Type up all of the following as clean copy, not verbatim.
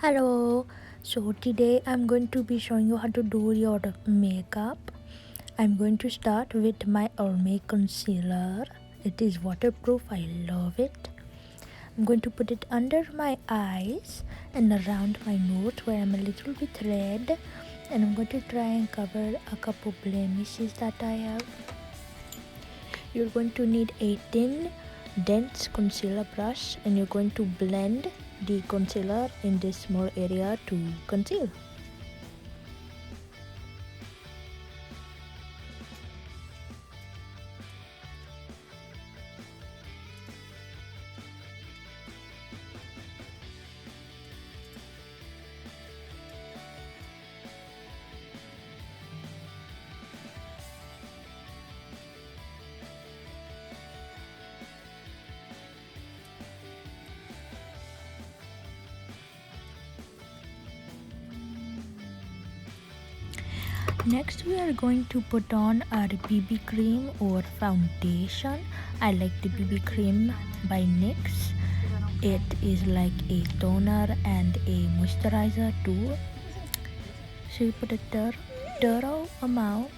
Hello, so today I'm going to be showing you how to do your makeup. I'm going to start with my remake concealer. It is waterproof, I love it. I'm going to put it under my eyes and around my nose where I'm a little bit red, and I'm going to try and cover a couple blemishes that I have. You're going to need a thin dense concealer brush, and you're going to blend the concealer in this small area to conceal. Next, we are going to put on our BB cream or foundation. I like the BB cream by NYX. It is like a toner and a moisturizer too. So you put a thorough amount.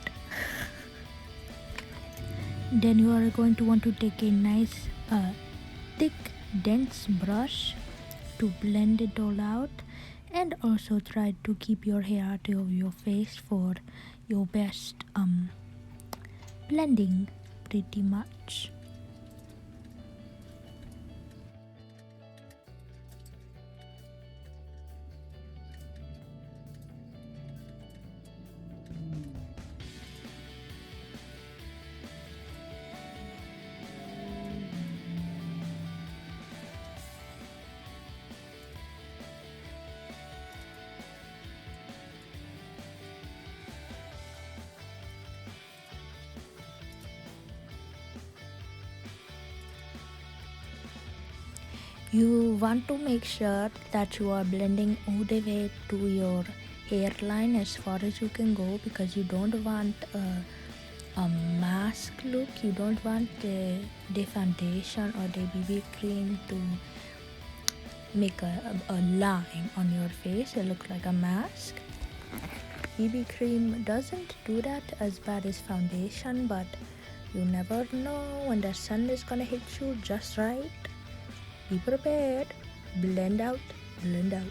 Then you are going to want to take a nice thick dense brush to blend it all out, and also try to keep your hair out of your face for your best blending pretty much. You want to make sure that you are blending all the way to your hairline as far as you can go, because you don't want a mask look. You don't want the foundation or the BB cream to make a line on your face. It looks like a mask. BB cream doesn't do that as bad as foundation, but you never know when the sun is gonna hit you just right. Be prepared. Blend out, blend out.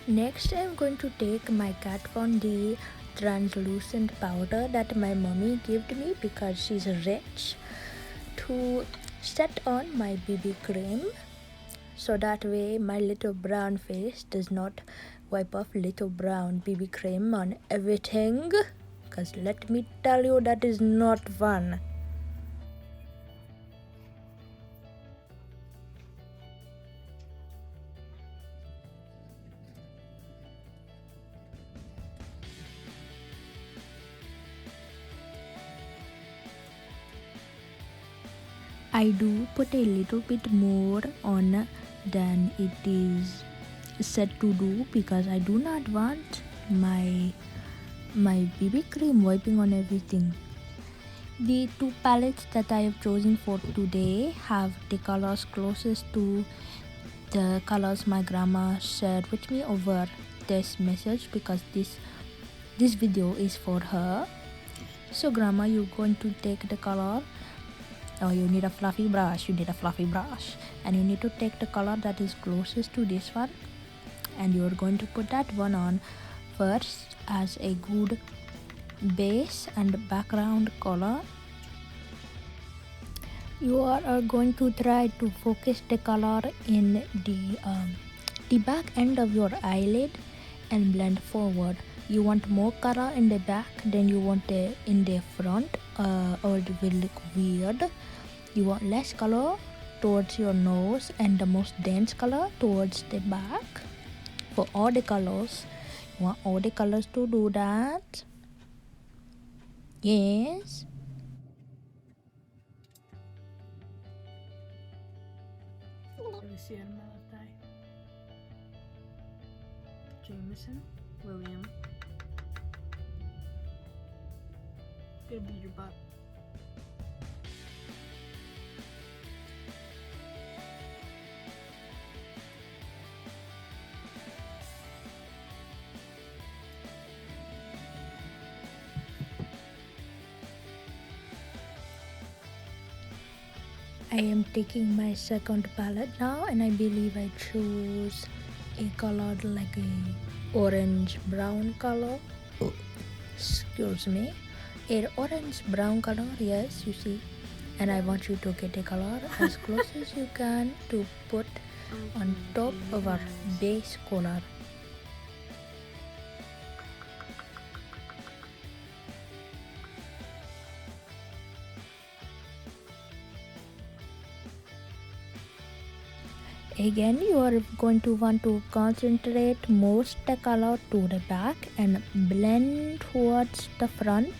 Next, I'm going to take my Kat Von D translucent powder that my mommy gave me because she's rich, to set on my BB cream, so that way my little brown face does not wipe off little brown BB cream on everything, because let me tell you, that is not fun. I do put a little bit more on than it is said to do, because I do not want my BB cream wiping on everything. The two palettes that I have chosen for today have the colors closest to the colors my grandma shared with me over this message, because this video is for her. So grandma, you're going to take the color. Oh, you need a fluffy brush. And you need to take the color that is closest to this one, and you're going to put that one on first as a good base and background color. You are going to try to focus the color in the back end of your eyelid and blend forward. You want more color in the back than you want in the front, or it will look weird. You want less color towards your nose and the most dense color towards the back. For all the colors, you want all the colors to do that. Yes. Jameson, William. Gonna be your butt. I am taking my second palette now, and I believe I chose a color like a orange brown color. Excuse me, a orange brown color, yes, you see. And I want you to get a color as close as you can to put on top of our base color. Again, you are going to want to concentrate most the color to the back and blend towards the front.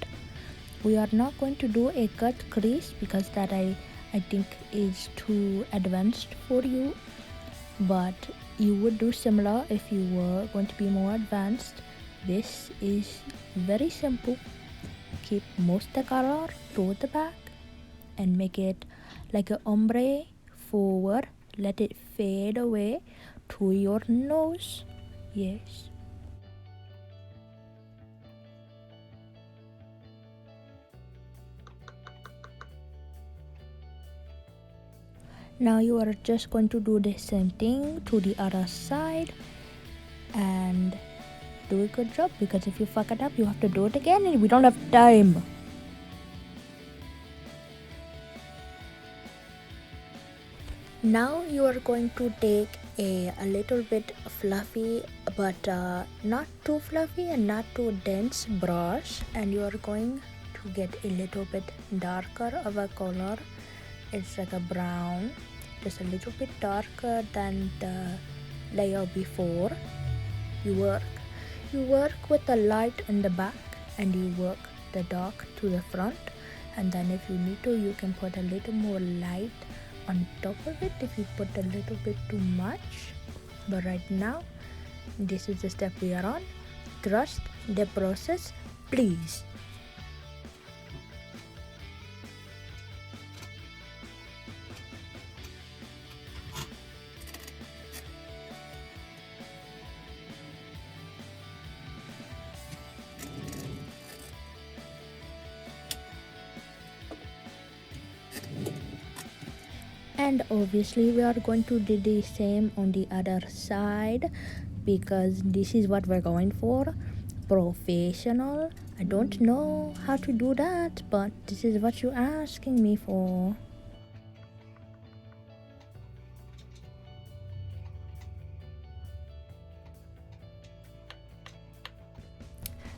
We are not going to do a cut crease because that I think is too advanced for you, but you would do similar if you were going to be more advanced. This is very simple. Keep most the color to the back and make it like an ombre forward. Let it fade away to your nose. Yes. Now you are just going to do the same thing to the other side and do a good job, because if you fuck it up you have to do it again and we don't have time. Now you are going to take a little bit fluffy but not too fluffy and not too dense brush, and you are going to get a little bit darker of a color. It's like a brown, just a little bit darker than the layer before. You work with the light in the back and you work the dark to the front, and then if you need to you can put a little more light on top of it if you put a little bit too much. But right now this is the step we are on. Trust the process, please. And obviously we are going to do the same on the other side because this is what we're going for. Professional. I don't know how to do that, but this is what you're asking me for.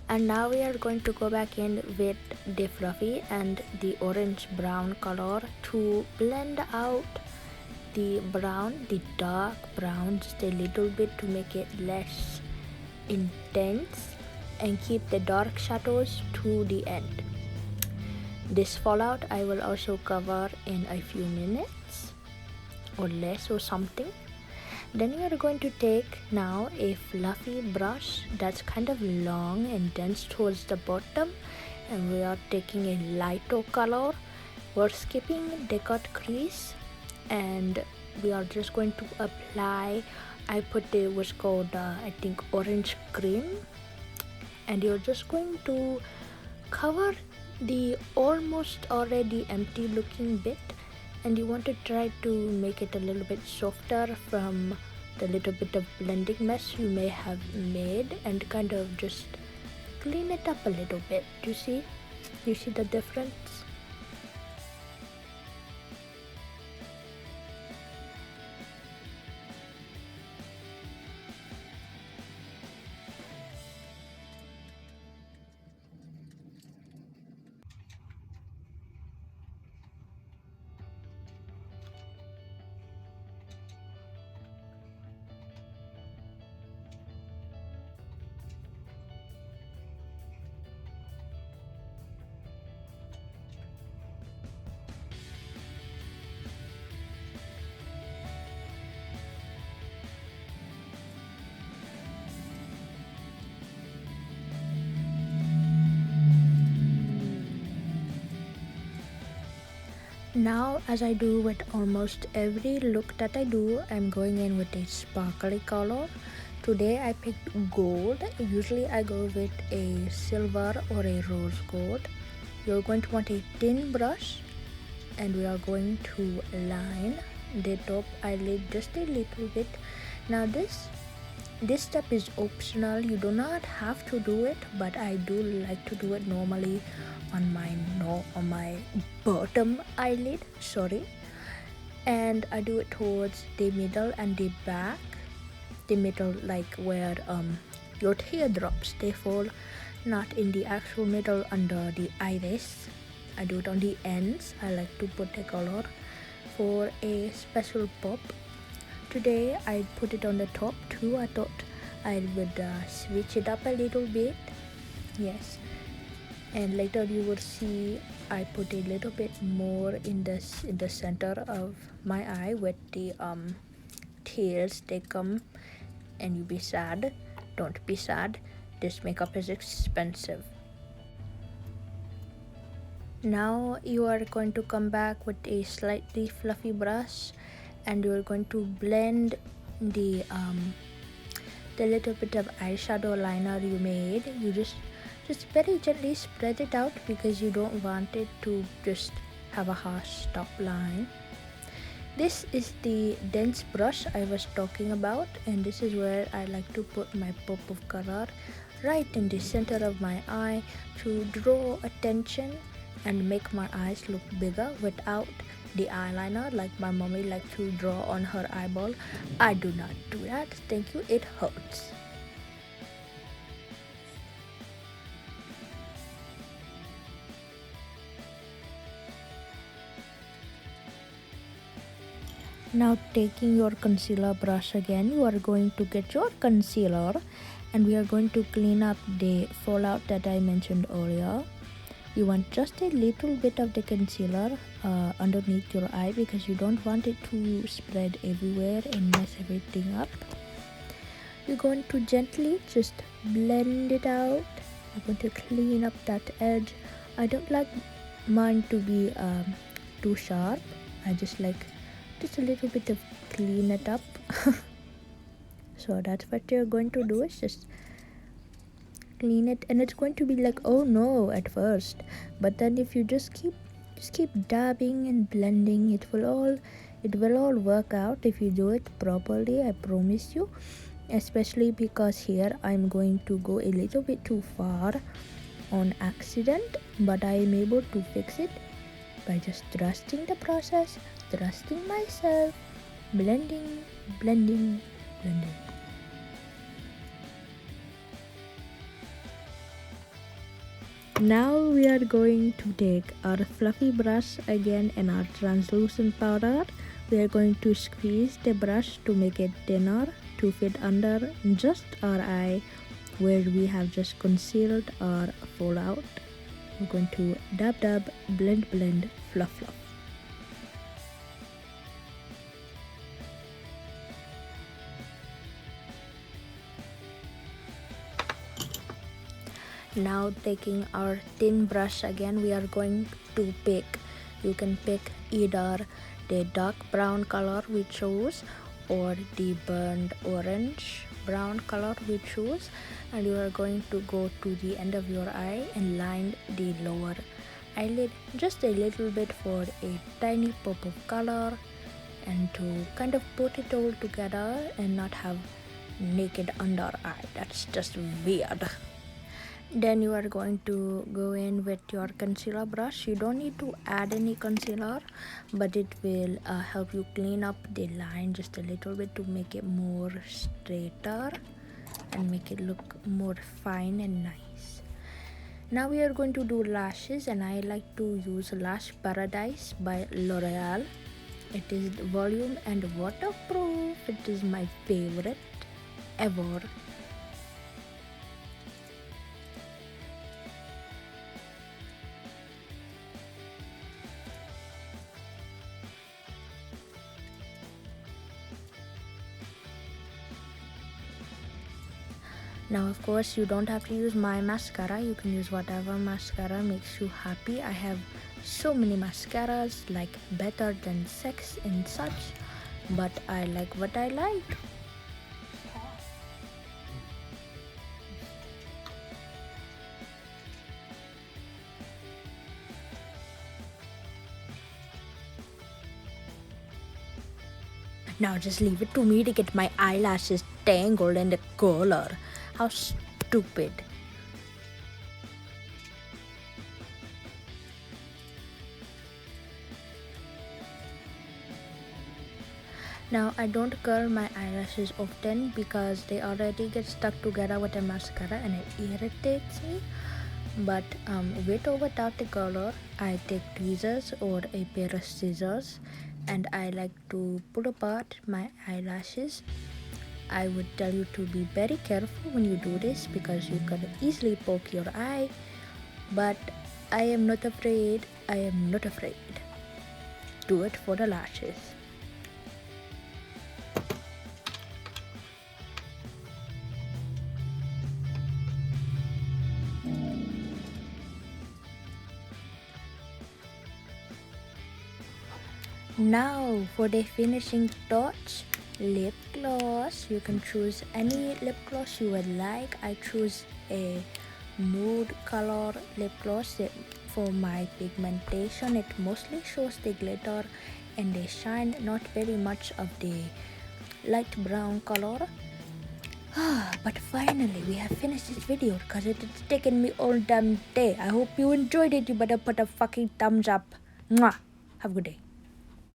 And now we are going to go back in with the fluffy and the orange brown color to blend out the brown, the dark brown, just a little bit to make it less intense and keep the dark shadows to the end. This fallout I will also cover in a few minutes or less or something. Then you are going to take now a fluffy brush that's kind of long and dense towards the bottom, and we are taking a lighter color. We're skipping the cut crease and we are just going to apply. I put the what's called I think orange cream, and you're just going to cover the almost already empty looking bit, and you want to try to make it a little bit softer from the little bit of blending mess you may have made, and kind of just clean it up a little bit. You see the difference? Now, as I do with almost every look that I do, I'm going in with a sparkly color. Today I picked gold. Usually I go with a silver or a rose gold. You're going to want a thin brush and we are going to line the top eyelid just a little bit. Now this step is optional. You do not have to do it, but I do like to do it normally on my bottom eyelid, sorry. And I do it towards the middle and the back. The middle, like where your teardrops, they fall, not in the actual middle under the iris. I do it on the ends. I like to put a color for a special pop. Today I put it on the top too. I thought I would switch it up a little bit. Yes, and later you will see I put a little bit more in the center of my eye with the tears. They come and you be sad. Don't be sad. This makeup is expensive. Now you are going to come back with a slightly fluffy brush, and you are going to blend the little bit of eyeshadow liner you made. You just very gently spread it out because you don't want it to just have a harsh top line. This is the dense brush I was talking about, and this is where I like to put my pop of color right in the center of my eye to draw attention and make my eyes look bigger without the eyeliner like my mommy likes to draw on her eyeball. I do not do that, thank you, it hurts. Now taking your concealer brush again, you are going to get your concealer and we are going to clean up the fallout that I mentioned earlier. You want just a little bit of the concealer underneath your eye because you don't want it to spread everywhere and mess everything up. You're going to gently just blend it out. You're going to clean up that edge. I don't like mine to be too sharp. I just like just a little bit of clean it up. So that's what you're going to do, is just clean it, and it's going to be like, oh no, at first, but then if you just keep dabbing and blending, it will all work out if you do it properly, I promise you. Especially because here I'm going to go a little bit too far on accident, but I am able to fix it by just trusting the process, trusting myself, blending. Now we are going to take our fluffy brush again and our translucent powder. We are going to squeeze the brush to make it thinner to fit under just our eye where we have just concealed our fallout. We're going to dab, blend, fluff. Now taking our thin brush again, we are going to pick, you can pick either the dark brown color we chose or the burnt orange brown color we choose, and you are going to go to the end of your eye and line the lower eyelid just a little bit for a tiny pop of color, and to kind of put it all together and not have naked under eye. That's just weird. Then you are going to go in with your concealer brush. You don't need to add any concealer, but it will help you clean up the line just a little bit to make it more straighter and make it look more fine and nice. Now we are going to do lashes, and I like to use Lash Paradise by L'Oreal. It is volume and waterproof. It is my favorite ever. Now of course you don't have to use my mascara, you can use whatever mascara makes you happy. I have so many mascaras like Better Than Sex and such, but I like what I like. Now just leave it to me to get my eyelashes tangled in the color. How stupid. Now I don't curl my eyelashes often because they already get stuck together with the mascara and it irritates me. But with or without the color, I take tweezers or a pair of scissors and I like to pull apart my eyelashes. I would tell you to be very careful when you do this because you could easily poke your eye. But I am not afraid. I am not afraid. Do it for the lashes. Now for the finishing touch, lip gloss. You can choose any lip gloss you would like. I choose a nude color lip gloss for my pigmentation. It mostly shows the glitter and the shine, not very much of the light brown color. But finally we have finished this video because it's taken me all damn day. I hope you enjoyed it. You better put a fucking thumbs up. Mwah. Have a good day.